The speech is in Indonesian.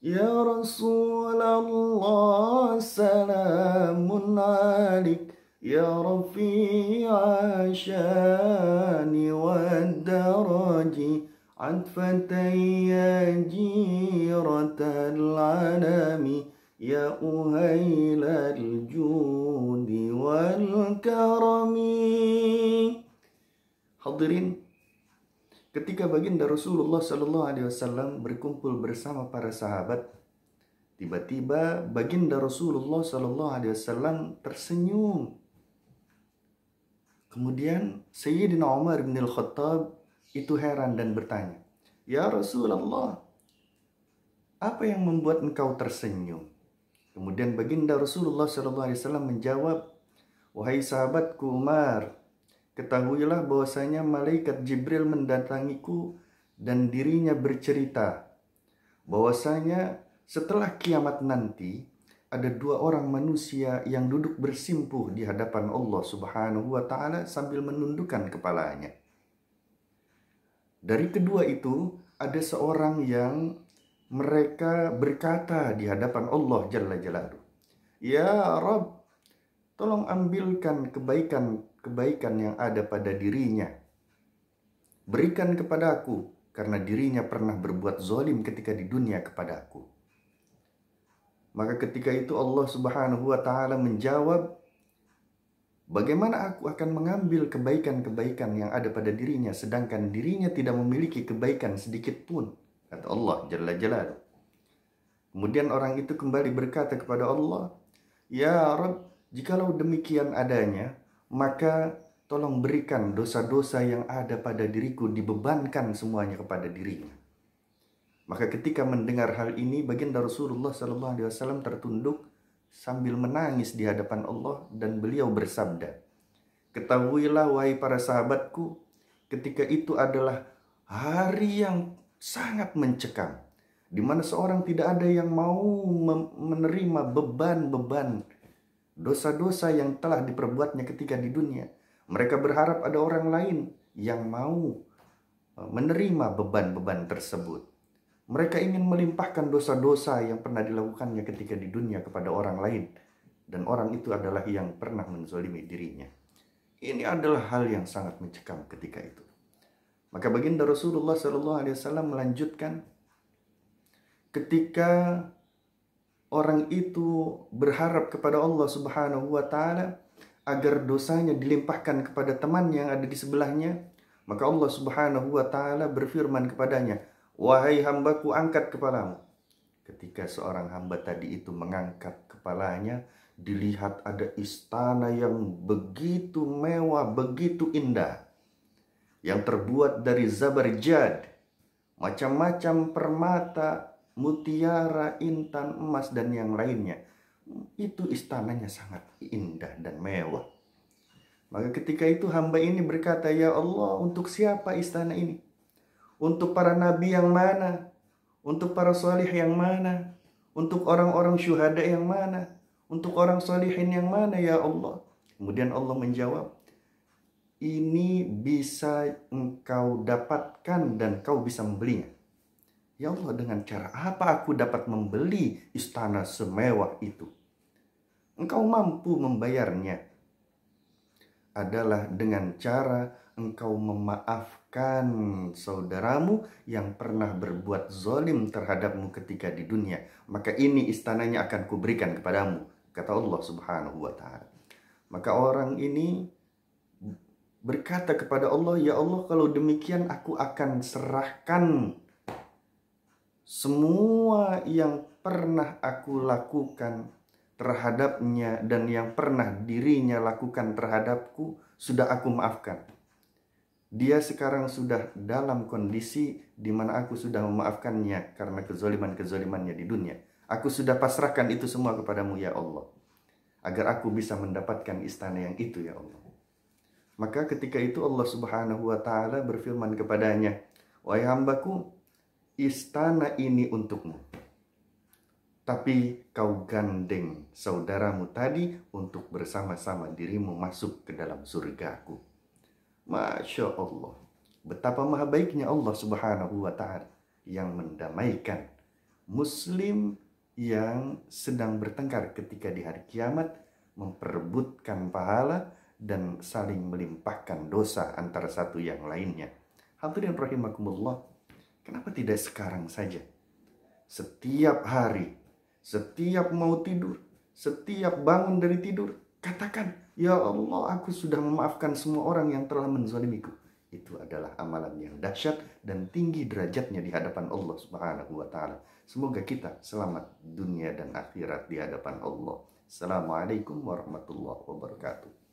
Ya Rasulullah salamun alik ya rafi'a syani wad daraji atfatay ya jiratal alami ya uhailal judi wal karami. Hadirin, ketika baginda Rasulullah Sallallahu Alaihi Wasallam berkumpul bersama para sahabat, tiba-tiba baginda Rasulullah Sallallahu Alaihi Wasallam tersenyum. Kemudian Sayyidina Umar bin Al-Khattab itu heran dan bertanya, "Ya Rasulullah, apa yang membuat engkau tersenyum?" Kemudian baginda Rasulullah Sallallahu Alaihi Wasallam menjawab, "Wahai sahabatku Umar, ketahuilah bahwasanya malaikat Jibril mendatangiku dan dirinya bercerita bahwasanya setelah kiamat nanti ada dua orang manusia yang duduk bersimpuh di hadapan Allah Subhanahu wa taala sambil menundukkan kepalanya. Dari kedua itu ada seorang yang mereka berkata di hadapan Allah Jalla Jalaluhu, 'Ya Rabb, tolong ambilkan kebaikan yang ada pada dirinya. Berikan kepada aku, karena dirinya pernah berbuat zalim ketika di dunia kepada aku.' Maka ketika itu Allah Subhanahu wa taala menjawab, 'Bagaimana aku akan mengambil kebaikan-kebaikan yang ada pada dirinya sedangkan dirinya tidak memiliki kebaikan sedikit pun?' Kata Allah Jalla Jalaluhu. Kemudian orang itu kembali berkata kepada Allah, 'Ya Rabb, jikalau demikian adanya, maka tolong berikan dosa-dosa yang ada pada diriku dibebankan semuanya kepada dirinya.' Maka ketika mendengar hal ini, baginda Rasulullah SAW tertunduk sambil menangis di hadapan Allah dan beliau bersabda, 'Ketahuilah wahai para sahabatku, ketika itu adalah hari yang sangat mencekam, di mana seorang tidak ada yang mau menerima beban-beban dosa-dosa yang telah diperbuatnya ketika di dunia. Mereka berharap ada orang lain yang mau menerima beban-beban tersebut. Mereka ingin melimpahkan dosa-dosa yang pernah dilakukannya ketika di dunia kepada orang lain, dan orang itu adalah yang pernah menzalimi dirinya. Ini adalah hal yang sangat mencekam ketika itu. Maka baginda Rasulullah SAW melanjutkan, ketika orang itu berharap kepada Allah Subhanahu wa taala agar dosanya dilimpahkan kepada teman yang ada di sebelahnya, maka Allah Subhanahu wa taala berfirman kepadanya, 'Wahai hambaku, angkat kepalamu.' Ketika seorang hamba tadi itu mengangkat kepalanya, dilihat ada istana yang begitu mewah, begitu indah, yang terbuat dari zabarjad, macam-macam permata, mutiara, intan, emas, dan yang lainnya. Itu istananya sangat indah dan mewah. Maka ketika itu hamba ini berkata, 'Ya Allah, untuk siapa istana ini? Untuk para nabi yang mana? Untuk para salih yang mana? Untuk orang-orang syuhada yang mana? Untuk orang salihin yang mana ya Allah?' Kemudian Allah menjawab, 'Ini bisa engkau dapatkan dan kau bisa membelinya.' Ya Allah, dengan cara apa aku dapat membeli istana semewah itu? Engkau mampu membayarnya. Adalah dengan cara engkau memaafkan saudaramu yang pernah berbuat zalim terhadapmu ketika di dunia. Maka ini istananya akan kuberikan kepadamu," kata Allah Subhanahu wa ta'ala. Maka orang ini berkata kepada Allah, "Ya Allah, kalau demikian aku akan serahkan semua yang pernah aku lakukan terhadapnya dan yang pernah dirinya lakukan terhadapku, sudah aku maafkan. Dia sekarang sudah dalam kondisi di mana aku sudah memaafkannya karena kezaliman-kezalimannya di dunia. Aku sudah pasrahkan itu semua kepadamu ya Allah, agar aku bisa mendapatkan istana yang itu ya Allah." Maka ketika itu Allah Subhanahu wa ta'ala berfirman kepadanya, "Wahai hambaku, istana ini untukmu. Tapi kau gandeng saudaramu tadi untuk bersama-sama dirimu masuk ke dalam surgaku." Masya Allah, betapa maha baiknya Allah Subhanahu wa ta'ala yang mendamaikan muslim yang sedang bertengkar ketika di hari kiamat, memperebutkan pahala dan saling melimpahkan dosa antara satu yang lainnya. Hadirin rahimakumullah, kenapa tidak sekarang saja? Setiap hari, setiap mau tidur, setiap bangun dari tidur, katakan, "Ya Allah, aku sudah memaafkan semua orang yang telah menzalimiku." Itu adalah amalan yang dahsyat dan tinggi derajatnya di hadapan Allah Subhanahu wa taala. Semoga kita selamat dunia dan akhirat di hadapan Allah. Assalamualaikum warahmatullahi wabarakatuh.